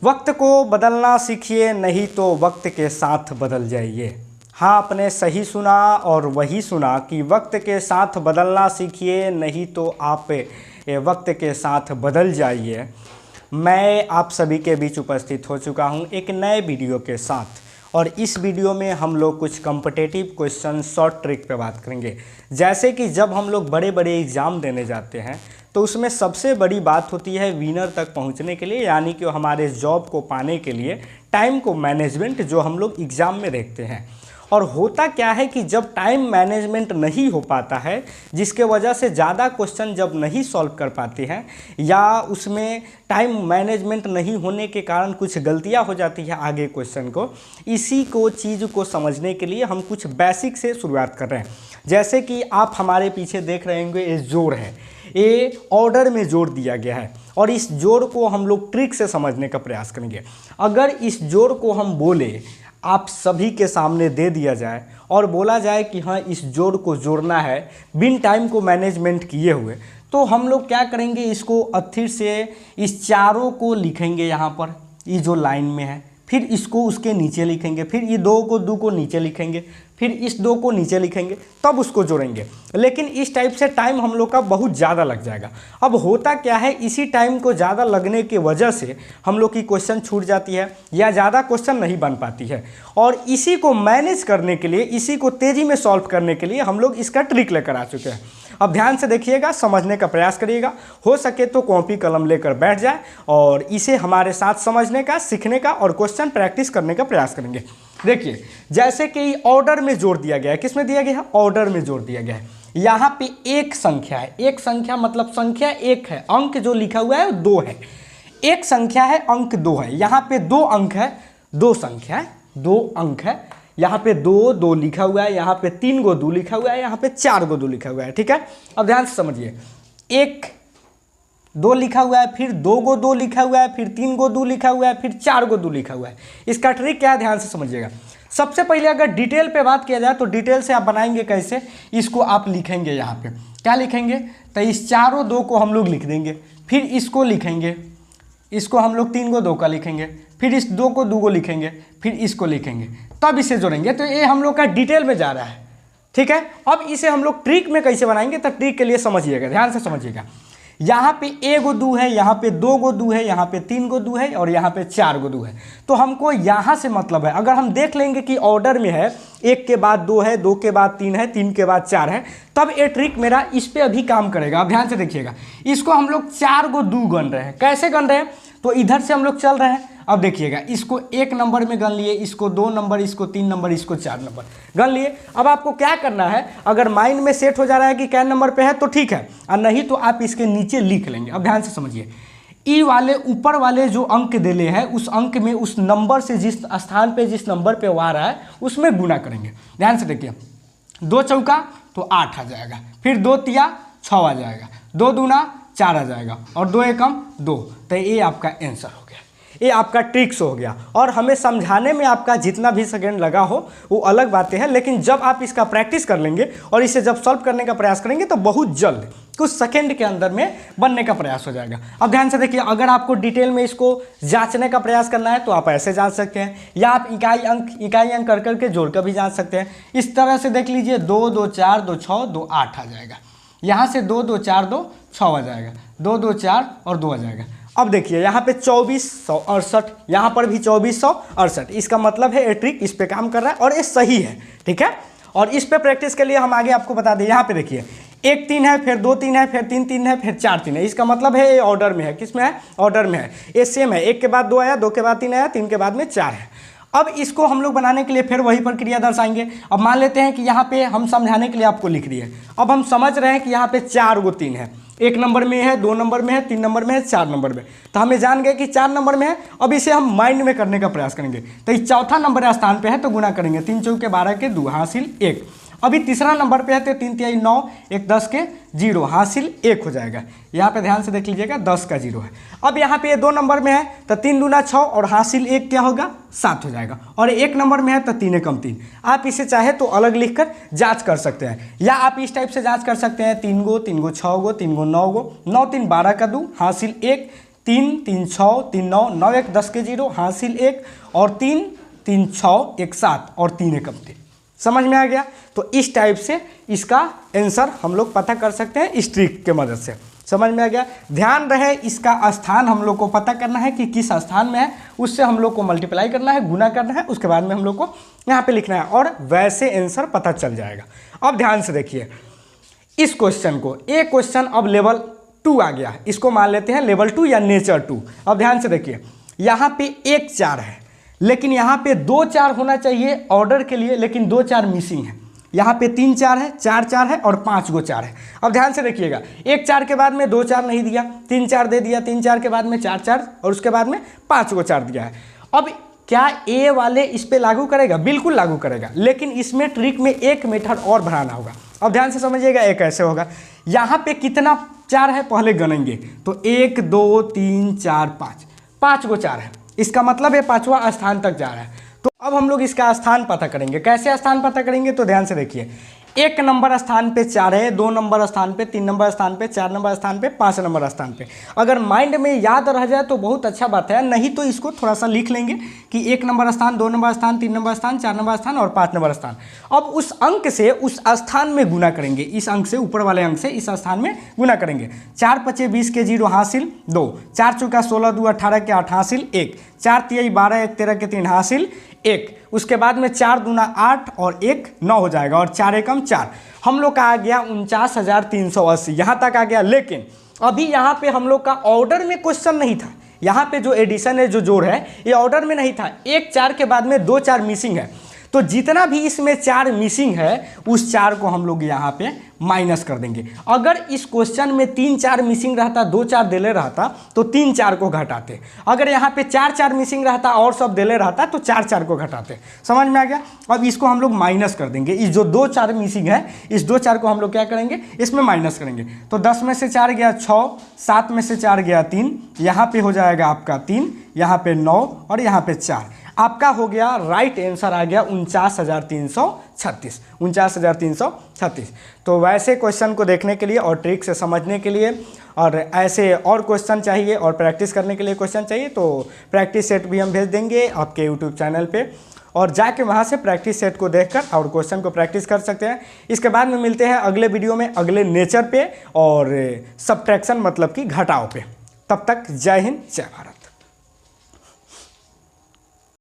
वक्त को बदलना सीखिए, नहीं तो वक्त के साथ बदल जाइए। हाँ, आपने सही सुना और वही सुना कि वक्त के साथ बदलना सीखिए, नहीं तो आप वक्त के साथ बदल जाइए। मैं आप सभी के बीच उपस्थित हो चुका हूँ एक नए वीडियो के साथ, और इस वीडियो में हम लोग कुछ कॉम्पिटिटिव क्वेश्चन शॉर्ट ट्रिक पे बात करेंगे। जैसे कि जब हम लोग बड़े बड़े एग्ज़ाम देने जाते हैं तो उसमें सबसे बड़ी बात होती है विनर तक पहुंचने के लिए, यानी कि हमारे जॉब को पाने के लिए टाइम को मैनेजमेंट जो हम लोग एग्ज़ाम में देखते हैं। और होता क्या है कि जब टाइम मैनेजमेंट नहीं हो पाता है, जिसके वजह से ज़्यादा क्वेश्चन जब नहीं सॉल्व कर पाते हैं या उसमें टाइम मैनेजमेंट नहीं होने के कारण कुछ गलतियां हो जाती है आगे क्वेश्चन को, इसी को चीज़ को समझने के लिए हम कुछ बेसिक से शुरुआत कर रहे हैं। जैसे कि आप हमारे पीछे देख रहे होंगे, ये जोड़ है, ये ऑर्डर में जोड़ दिया गया है और इस जोड़ को हम लोग ट्रिक से समझने का प्रयास करेंगे। अगर इस जोड़ को हम बोले, आप सभी के सामने दे दिया जाए और बोला जाए कि हाँ इस जोड़ को जोड़ना है बिन टाइम को मैनेजमेंट किए हुए, तो हम लोग क्या करेंगे, इसको अस्थिर से इस चारों को लिखेंगे यहाँ पर, ये जो लाइन में है, फिर इसको उसके नीचे लिखेंगे, फिर ये दो को नीचे लिखेंगे, फिर इस दो को नीचे लिखेंगे, तब उसको जोड़ेंगे। लेकिन इस टाइप से टाइम हम लोग का बहुत ज़्यादा लग जाएगा। अब होता क्या है, इसी टाइम को ज़्यादा लगने की वजह से हम लोग की क्वेश्चन छूट जाती है या ज़्यादा क्वेश्चन नहीं बन पाती है। और इसी को मैनेज करने के लिए, इसी को तेज़ी में सॉल्व करने के लिए हम लोग इसका ट्रिक लेकर आ चुके हैं। अब ध्यान से देखिएगा, समझने का प्रयास करिएगा। हो सके तो कॉपी कलम लेकर बैठ जाए और इसे हमारे साथ समझने का, सीखने का और क्वेश्चन प्रैक्टिस करने का प्रयास करेंगे। देखिए, जैसे कि ऑर्डर में जोड़ दिया गया है, किस में दिया गया है, ऑर्डर में जोड़ दिया गया है। यहाँ पे एक संख्या है, एक संख्या मतलब संख्या एक है, अंक जो लिखा हुआ है 2 है। एक संख्या है, अंक 2 है। यहाँ पे 2 अंक है, 2 संख्या है, 2 अंक है। यहाँ पे 2 लिखा हुआ है, यहाँ पे 3 गो 2 लिखा हुआ है, यहाँ पे 4 गो 2 लिखा हुआ है। ठीक है, अब ध्यान से समझिए, 1 2 लिखा हुआ है, फिर 2 गो 2 लिखा हुआ है, फिर 3 गो 2 लिखा हुआ है, फिर 4 गो 2 लिखा हुआ है। इसका ट्रिक क्या है, ध्यान से समझिएगा। सबसे पहले अगर डिटेल पे बात किया जाए तो डिटेल से आप बनाएंगे कैसे, इसको आप लिखेंगे, यहाँ पे क्या लिखेंगे, तो इस चारों 2 को हम लोग लिख देंगे, फिर इसको लिखेंगे, इसको हम लोग 3 गो 2 का लिखेंगे, फिर इस 2 को 2 गो लिखेंगे, फिर इसको लिखेंगे, तब इसे जोड़ेंगे। तो ये हम लोग का डिटेल में जा रहा है। ठीक है, अब इसे हम लोग ट्रिक में कैसे बनाएंगे, तो ट्रिक के लिए समझिएगा, ध्यान से समझिएगा। यहाँ पे 1 गो 2 है, यहाँ पे 2 गो 2 है, यहाँ पे 3 गो 2 है और यहाँ पे 4 गो 2 है। तो हमको यहाँ से मतलब है, अगर हम देख लेंगे कि ऑर्डर में है 1 के बाद 2 है, 2 के बाद 3 है, 3 के बाद 4 है, तब ये ट्रिक मेरा इस पे अभी काम करेगा। अब ध्यान से देखिएगा, इसको हम लोग 4 गो 2 गन रहे हैं। कैसे गन रहे हैं, तो इधर से हम लोग चल रहे हैं। अब देखिएगा, इसको 1 नंबर में गन लिए, इसको 2 नंबर, इसको 3 नंबर, इसको 4 नंबर गन लिए। अब आपको क्या करना है, अगर माइंड में सेट हो जा रहा है कि क्या नंबर पे है तो ठीक है, और नहीं तो आप इसके नीचे लिख लेंगे। अब ध्यान से समझिए, ई वाले ऊपर वाले जो अंक दिले हैं, उस अंक में उस नंबर से जिस स्थान पे जिस नंबर पे वो आ रहा है उसमें गुना करेंगे। ध्यान से देखिए, 2 चौका तो 8 आ जाएगा, फिर 2 तिया 6 आ जाएगा, 2 दूना 4 आ जाएगा और 2 एकम 2। तो ये आपका आंसर हो गया, ये आपका ट्रिक्स हो गया। और हमें समझाने में आपका जितना भी सेकंड लगा हो वो अलग बातें हैं, लेकिन जब आप इसका प्रैक्टिस कर लेंगे और इसे जब सॉल्व करने का प्रयास करेंगे तो बहुत जल्द कुछ सेकंड के अंदर में बनने का प्रयास हो जाएगा। अब ध्यान से देखिए, अगर आपको डिटेल में इसको जांचने का प्रयास करना है तो आप ऐसे जांच सकते हैं, या आप इकाई अंक कर करके जोड़ कर भी जांच सकते हैं। इस तरह से देख लीजिए, 2 2 4 2 6 2 8 आ जाएगा। यहाँ से 2 2 4 2 6 आ जाएगा, 2 2 4 और 2 आ जाएगा। अब देखिए, यहाँ पे 2468, यहाँ पर भी 2468। इसका मतलब है ये ट्रिक इस पे काम कर रहा है और ये सही है। ठीक है, और इस पे प्रैक्टिस के लिए हम आगे आपको बता दें, यहाँ पे देखिए 1 3 है, फिर 2 3 है, फिर 3 3 है, फिर 4 3 है। इसका मतलब है ये ऑर्डर में है। किस में है, ऑर्डर में है। ये सेम है, 1 के बाद 2 आया, 2 के बाद 3 आया, 3 के बाद में 4 है। अब इसको हम लोग बनाने के लिए फिर वही प्रक्रिया दर्शाएंगे। अब मान लेते हैं कि यहाँ पे हम समझाने के लिए आपको लिख दिए। अब हम समझ रहे हैं कि यहाँ पे 4 गो 3 है, 1 नंबर में है, 2 नंबर में है, 3 नंबर में है, 4 नंबर में। तो हमें जान गए कि 4 नंबर में है। अब इसे हम माइंड में करने का प्रयास करेंगे। तो इस चौथा नंबर स्थान पे है तो गुना करेंगे, 3 चौके 12 के 2 हासिल 1। अभी तीसरा नंबर पे है तो 3 3 9 1 10 के 0 हासिल 1 हो जाएगा। यहाँ पे ध्यान से देख लीजिएगा, 10 का 0 है। अब यहाँ पे ये 2 नंबर में है तो 3 दूना 6 और हासिल 1 क्या होगा, 7 हो जाएगा। और 1 नंबर में है तो 3 एकम 3। आप इसे चाहे तो अलग लिखकर जांच कर सकते हैं, या आप इस टाइप से जांच कर सकते हैं, 3 गो 6 गो 3 गो 9 गो 9 3 12 का 2 हासिल 1 3 3 6 3 9 9 1 10 के 0 हासिल 1 और 3 3 6 1 7 और 3 एकम 3। समझ में आ गया। तो इस टाइप से इसका आंसर हम लोग पता कर सकते हैं इस ट्रिक के मदद से। समझ में आ गया। ध्यान रहे इसका स्थान हम लोग को पता करना है कि किस स्थान में है, उससे हम लोग को मल्टीप्लाई करना है, गुना करना है, उसके बाद में हम लोग को यहाँ पे लिखना है और वैसे आंसर पता चल जाएगा। अब ध्यान से देखिए इस क्वेश्चन को, एक क्वेश्चन अब लेवल 2 आ गया, इसको मान लेते हैं लेवल 2 या नेचर 2। अब ध्यान से देखिए यहाँ पे 1 4 है, लेकिन यहाँ पे 2 4 होना चाहिए ऑर्डर के लिए, लेकिन 2 4 मिसिंग है। यहाँ पे 3 4 है, 4 4 है और 5 गो 4 है। अब ध्यान से देखिएगा 1 4 के बाद में 2 4 नहीं दिया, 3 4 दे दिया, 3 4 के बाद में 4 4 और उसके बाद में 5 गो 4 दिया है। अब क्या ए वाले इस पे लागू करेगा? बिल्कुल लागू करेगा, लेकिन इसमें ट्रिक में एक मेथड और बढ़ाना होगा। अब ध्यान से समझिएगा एक कैसे होगा। यहाँ पे कितना 4 है पहले गनेंगे, तो 1 2 3 4 5, 5 गो 4 है, इसका मतलब है 5वां स्थान तक जा रहा है। तो अब हम लोग इसका स्थान पता करेंगे। कैसे स्थान पता करेंगे? तो ध्यान से देखिए 1 नंबर स्थान पे 4 है, 2 नंबर स्थान पे, 3 नंबर स्थान पे, 4 नंबर स्थान पे, 5 नंबर स्थान पे। अगर माइंड में याद रह जाए तो बहुत अच्छा बात है, नहीं तो इसको थोड़ा सा लिख लेंगे कि 1 नंबर स्थान, 2 नंबर स्थान, 3 नंबर स्थान, 4 नंबर स्थान और 5 नंबर स्थान। अब उस अंक से उस स्थान में गुना करेंगे, इस अंक से, ऊपर वाले अंक से इस स्थान में गुना करेंगे। 4 5 20 के 0 हासिल 2, 4 चौका 16 2 18 के 8 हासिल 1, 4 3 12 1 13 के 3 हासिल 1। उसके बाद में 4 दूना 8 और 1 9 हो जाएगा और 4 एकम 4। हम लोग का आ गया 49,380, यहाँ तक आ गया। लेकिन अभी यहाँ पे हम लोग का ऑर्डर में क्वेश्चन नहीं था, यहाँ पे जो एडिशन है, जो जोड़ है, ये ऑर्डर में नहीं था। 1 4 के बाद में 2 4 मिसिंग है, तो जितना भी इसमें 4 मिसिंग है उस 4 को हम लोग यहाँ पे माइनस कर देंगे। अगर इस क्वेश्चन में 3 4 मिसिंग रहता, 2 4 देले रहता तो 3 4 को घटाते। अगर यहाँ पे 4 4 मिसिंग रहता और सब देले रहता तो 4 4 को घटाते। समझ में आ गया। अब इसको हम लोग माइनस कर देंगे। इस जो 2 4 मिसिंग है, इस 2 4 को हम लोग क्या करेंगे? इसमें माइनस करेंगे। तो 10 में से 4 गया 6, 7 में से 4 गया 3, यहाँ पे हो जाएगा आपका 3, यहाँ पे 9 और यहाँ पे 4। आपका हो गया राइट आंसर आ गया 49,336, 49,336। तो वैसे क्वेश्चन को देखने के लिए और ट्रिक से समझने के लिए और ऐसे और क्वेश्चन चाहिए और प्रैक्टिस करने के लिए क्वेश्चन चाहिए तो प्रैक्टिस सेट भी हम भेज देंगे आपके यूट्यूब चैनल पे, और जाके वहाँ से प्रैक्टिस सेट को देखकर और क्वेश्चन को प्रैक्टिस कर सकते हैं। इसके बाद में मिलते हैं अगले वीडियो में अगले नेचर पे और सब्ट्रैक्शन मतलब कि घटाव पे। तब तक जय हिंद, जय भारत।